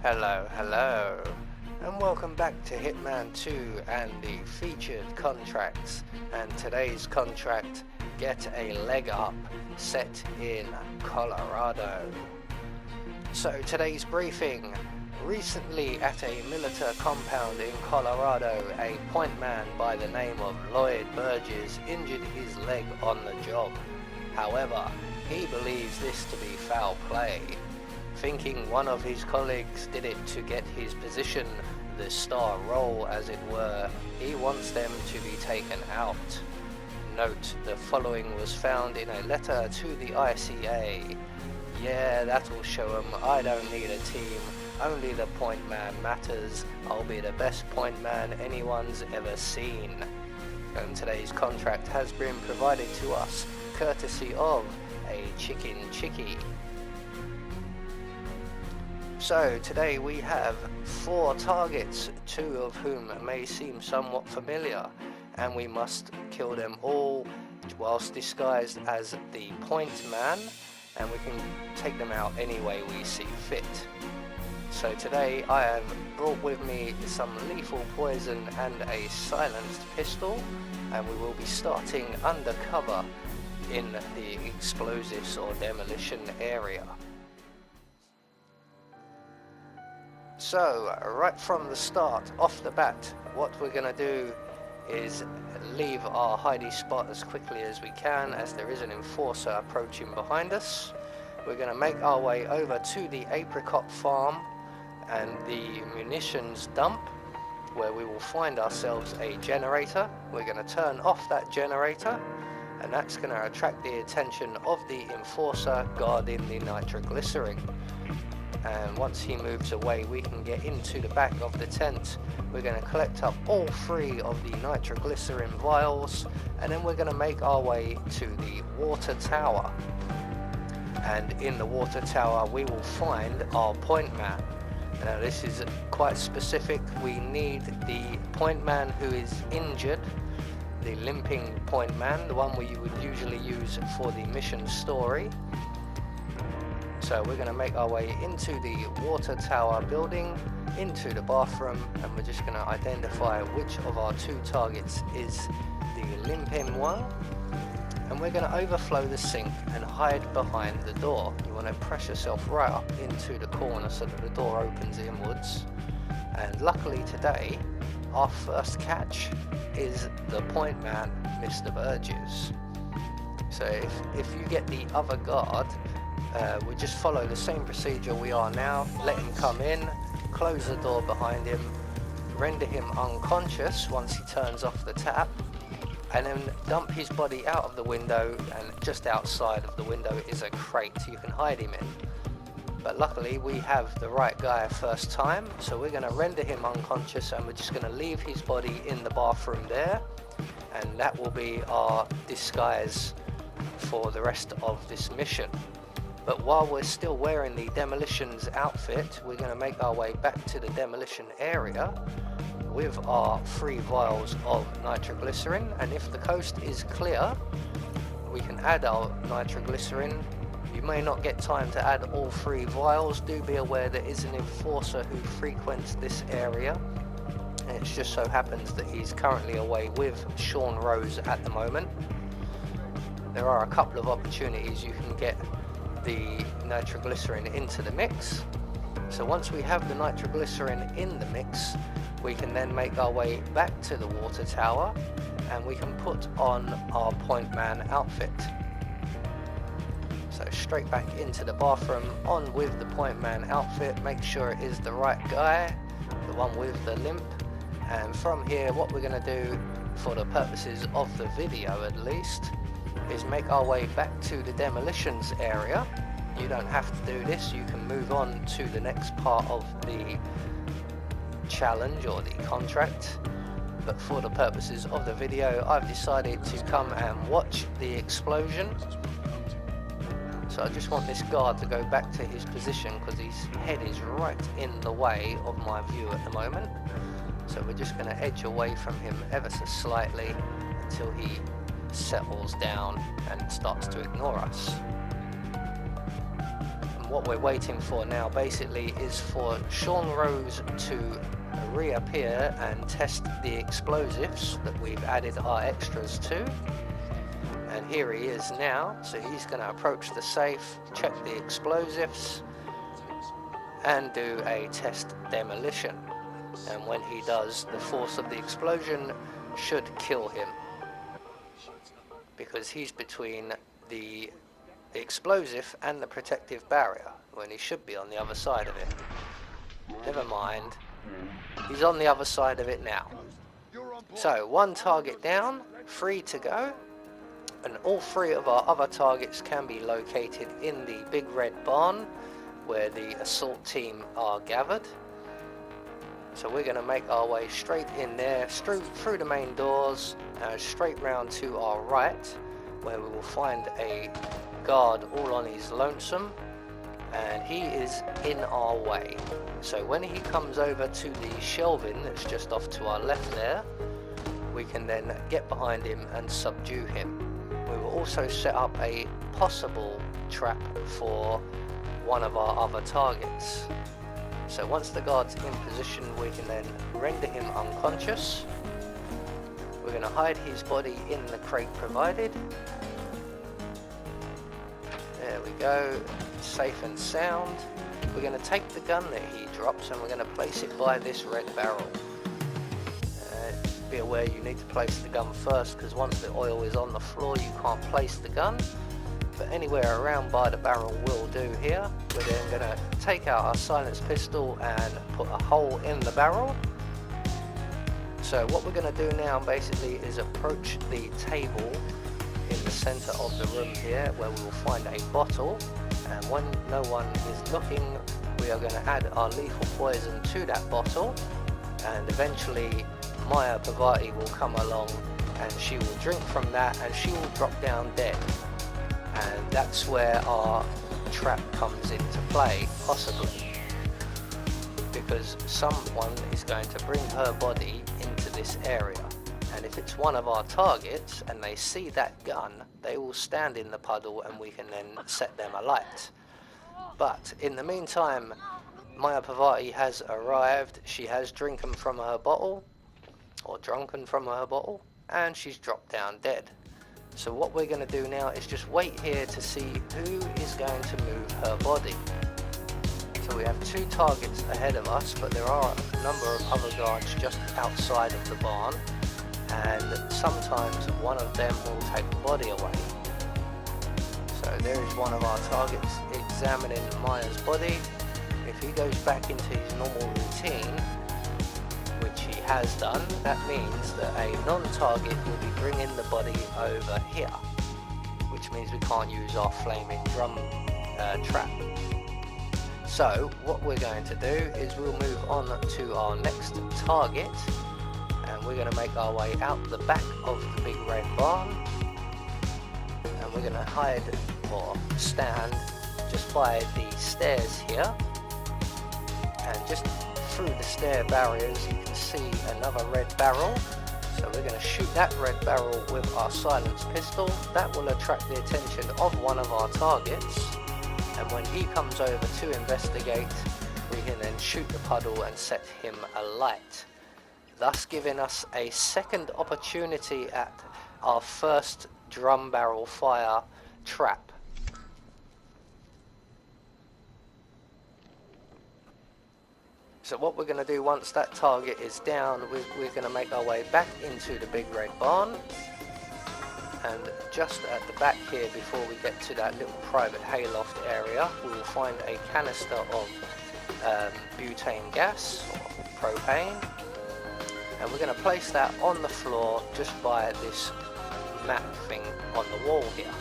Hello, and welcome back to Hitman 2 and the featured contracts. And today's contract, Get a Leg Up, set in Colorado. So today's briefing: recently at a military compound in Colorado, a point man by the name of Lloyd Burgess injured his leg on the job. However, he believes this to be foul play. Thinking one of his colleagues did it to get his position, the star role as it were, he wants them to be taken out. Note, the following was found in a letter to the ICA. Yeah, that'll show them I don't need a team, only the point man matters. I'll be the best point man anyone's ever seen. And today's contract has been provided to us courtesy of a chicken chickie. So today we have 4 targets, 2 of whom may seem somewhat familiar, and we must kill them all whilst disguised as the point man, and we can take them out any way we see fit. So today I have brought with me some lethal poison and a silenced pistol, and we will be starting undercover in the explosives or demolition area. So, right from the start, off the bat, what we're going to do is leave our hidey spot as quickly as we can, as there is an enforcer approaching behind us. We're going to make our way over to the apricot farm and the munitions dump, where we will find ourselves a generator. We're going to turn off that generator, and that's going to attract the attention of the enforcer guarding the nitroglycerin. And once he moves away, we can get into the back of the tent. We're going to collect up all 3 of the nitroglycerin vials, and then we're going to make our way to the water tower. And in the water tower we will find our point man. Now this is quite specific. We need the point man who is injured, the limping point man, the one we would usually use for the mission story. So we're going to make our way into the water tower building, into the bathroom, and we're just going to identify which of our 2 targets is the limping one. And we're going to overflow the sink and hide behind the door. You want to press yourself right up into the corner so that the door opens inwards. And luckily today, our first catch is the point man, Mr. Burgess. So if you get the other guard, we just follow the same procedure we are now. Let him come in, close the door behind him, render him unconscious once he turns off the tap, and then dump his body out of the window, and just outside of the window is a crate you can hide him in. But luckily we have the right guy first time, so we're going to render him unconscious, and we're just going to leave his body in the bathroom there, and that will be our disguise for the rest of this mission. But while we're still wearing the demolitions outfit, we're going to make our way back to the demolition area with our 3 vials of nitroglycerin, and if the coast is clear, we can add our nitroglycerin. You may not get time to add all 3 vials. Do be aware there is an enforcer who frequents this area, and it just so happens that he's currently away with Sean Rose at the moment. There are a couple of opportunities you can get the nitroglycerin into the mix. So once we have the nitroglycerin in the mix, we can then make our way back to the water tower, and we can put on our point man outfit. So straight back into the bathroom, on with the point man outfit. Make sure it is the right guy, the one with the limp. And from here, what we're going to do, for the purposes of the video at least, is make our way back to the demolitions area. You don't have to do this, you can move on to the next part of the challenge or the contract, but for the purposes of the video I've decided to come and watch the explosion. So I just want this guard to go back to his position, because his head is right in the way of my view at the moment. So we're just going to edge away from him ever so slightly until he settles down and starts to ignore us. And what we're waiting for now basically is for Sean Rose to reappear and test the explosives that we've added our extras to. And here he is now, so he's going to approach the safe, check the explosives, and do a test demolition. And when he does, the force of the explosion should kill him, because he's between the explosive and the protective barrier, when he should be on the other side of it. Never mind, he's on the other side of it now. So 1 target down, 3 to go. And all 3 of our other targets can be located in the big red barn where the assault team are gathered. So we're going to make our way straight in there, through the main doors, straight round to our right, where we will find a guard all on his lonesome, and he is in our way. So when he comes over to the shelving that's just off to our left there, we can then get behind him and subdue him. We will also set up a possible trap for one of our other targets. So once the guard's in position, we can then render him unconscious. We're going to hide his body in the crate provided. There we go, safe and sound. We're going to take the gun that he drops and we're going to place it by this red barrel. Be aware you need to place the gun first, because once the oil is on the floor you can't place the gun, but anywhere around by the barrel will do here. We're then going to take out our silenced pistol and put a hole in the barrel. So what we're going to do now basically is approach the table in the center of the room here, where we will find a bottle, and when no one is looking we are going to add our lethal poison to that bottle, and eventually Maya Pavati will come along and she will drink from that and she will drop down dead. And that's where our trap comes into play, possibly, because someone is going to bring her body into this area, and if it's one of our targets and they see that gun, they will stand in the puddle and we can then set them alight. But in the meantime, Maya Pavati has arrived. She has drunken from her bottle, and she's dropped down dead. So what we're going to do now is just wait here to see who is going to move her body. So we have 2 targets ahead of us, but there are a number of other guards just outside of the barn, and sometimes one of them will take the body away. So there is one of our targets examining Maya's body. If he goes back into his normal routine, which he has done, that means that a non-target will be bringing the body over here, which means we can't use our flaming drum trap. So what we're going to do is we'll move on to our next target, and we're going to make our way out the back of the big red barn, and we're going to hide or stand just by the stairs here, and just through the stair barriers you can see another red barrel. So we're going to shoot that red barrel with our silenced pistol. That will attract the attention of one of our targets, and when he comes over to investigate, we can then shoot the puddle and set him alight, thus giving us a second opportunity at our first drum barrel fire trap. So what we're going to do once that target is down, we're going to make our way back into the big red barn, and just at the back here, before we get to that little private hayloft area, we will find a canister of butane gas or propane, and we're going to place that on the floor just by this map thing on the wall here.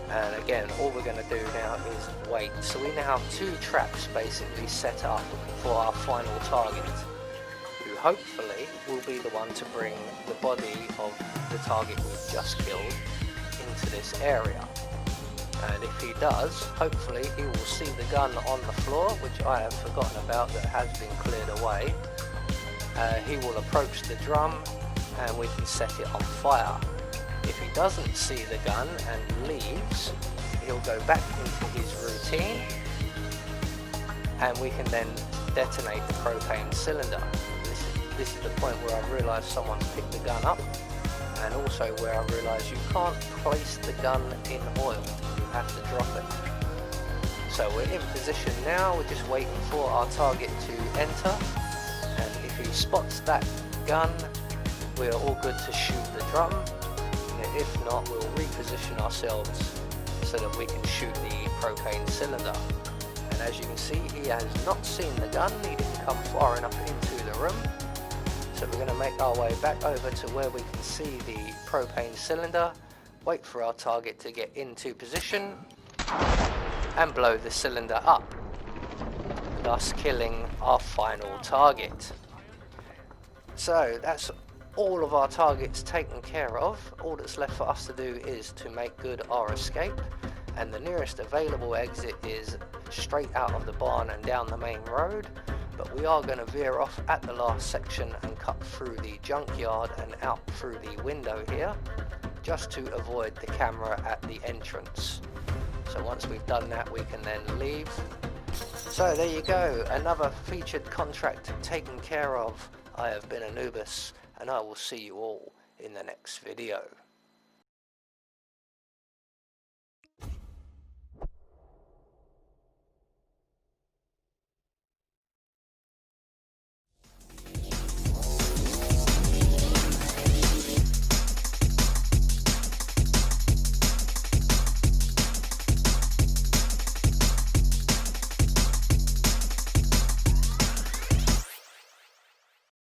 And again, all we're going to do now is wait. So we now have 2 traps basically set up for our final target, who hopefully will be the one to bring the body of the target we've just killed into this area. And if he does, hopefully he will see the gun on the floor, which I have forgotten about, that has been cleared away. He will approach the drum and we can set it on fire. If he doesn't see the gun and leaves, he'll go back into his routine, and we can then detonate the propane cylinder. This is the point where I realised someone's picked the gun up, and also where I realised you can't place the gun in oil, you have to drop it. So we're in position now, we're just waiting for our target to enter, and if he spots that gun, we're all good to shoot the drum, and if not, we'll reposition ourselves so that we can shoot the propane cylinder. And as you can see, he has not seen the gun, he didn't come far enough into the room. So we're going to make our way back over to where we can see the propane cylinder, wait for our target to get into position, and blow the cylinder up, thus killing our final target. So that's all of our targets taken care of. All that's left for us to do is to make good our escape, and the nearest available exit is straight out of the barn and down the main road. But we are going to veer off at the last section and cut through the junkyard and out through the window here, just to avoid the camera at the entrance. So once we've done that, we can then leave. So there you go, another featured contract taken care of. I have been Anubis, and I will see you all in the next video.